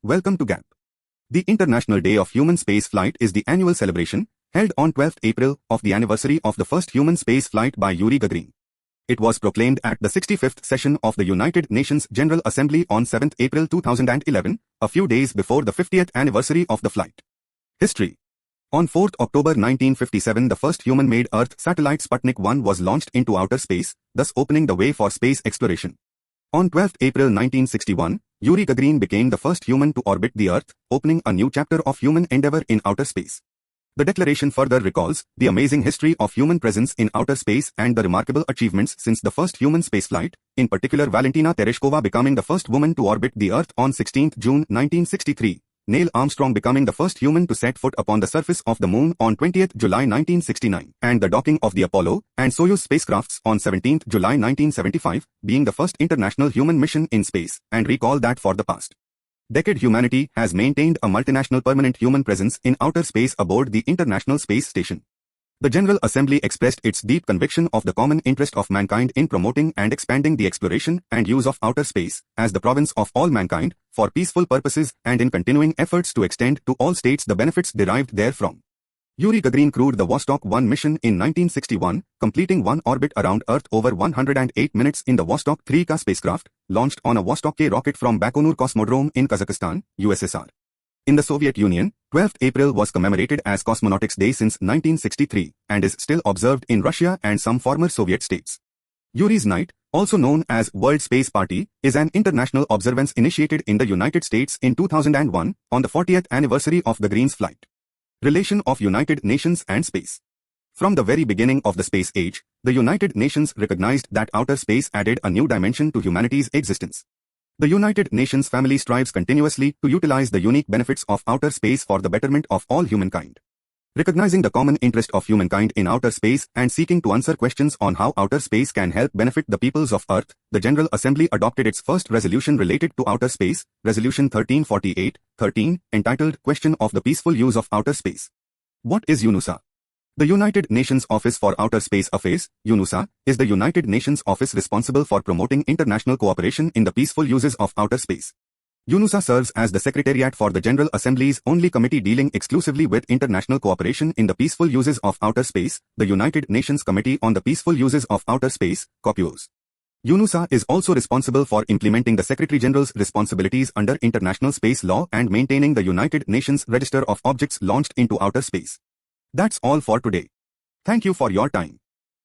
Welcome to GAP. The International Day of Human Space Flight is the annual celebration, held on 12th April, of the anniversary of the first human space flight by Yuri Gagarin. It was proclaimed at the 65th session of the United Nations General Assembly on 7th April 2011, a few days before the 50th anniversary of the flight. History. On 4th October 1957, the first human-made Earth satellite Sputnik 1 was launched into outer space, thus opening the way for space exploration. On 12th April 1961, Yuri Gagarin became the first human to orbit the Earth, opening a new chapter of human endeavor in outer space. The declaration further recalls the amazing history of human presence in outer space and the remarkable achievements since the first human spaceflight, in particular Valentina Tereshkova becoming the first woman to orbit the Earth on 16 June 1963, Neil Armstrong becoming the first human to set foot upon the surface of the Moon on 20 July 1969, and the docking of the Apollo and Soyuz spacecrafts on 17 July 1975, being the first international human mission in space, and recall that for the past decade humanity has maintained a multinational permanent human presence in outer space aboard the International Space Station. The General Assembly expressed its deep conviction of the common interest of mankind in promoting and expanding the exploration and use of outer space, as the province of all mankind, for peaceful purposes and in continuing efforts to extend to all states the benefits derived therefrom. Yuri Gagarin crewed the Vostok 1 mission in 1961, completing one orbit around Earth over 108 minutes in the Vostok 3K spacecraft, launched on a Vostok K rocket from Baikonur Cosmodrome in Kazakhstan, USSR. In the Soviet Union, 12th April was commemorated as Cosmonautics Day since 1963, and is still observed in Russia and some former Soviet states. Yuri's Night, also known as World Space Party, is an international observance initiated in the United States in 2001, on the 40th anniversary of Gagarin's flight. Relation of United Nations and space. From the very beginning of the space age, the United Nations recognized that outer space added a new dimension to humanity's existence. The United Nations family strives continuously to utilize the unique benefits of outer space for the betterment of all humankind. Recognizing the common interest of humankind in outer space and seeking to answer questions on how outer space can help benefit the peoples of Earth, the General Assembly adopted its first resolution related to outer space, Resolution 1348-13, entitled Question of the Peaceful Use of Outer Space. What is UNOOSA? The United Nations Office for Outer Space Affairs, UNOOSA, is the United Nations office responsible for promoting international cooperation in the peaceful uses of outer space. UNOOSA serves as the Secretariat for the General Assembly's only committee dealing exclusively with international cooperation in the peaceful uses of outer space, the United Nations Committee on the Peaceful Uses of Outer Space, COPUOS. UNOOSA is also responsible for implementing the Secretary-General's responsibilities under international space law and maintaining the United Nations Register of Objects launched into outer space. That's all for today. Thank you for your time.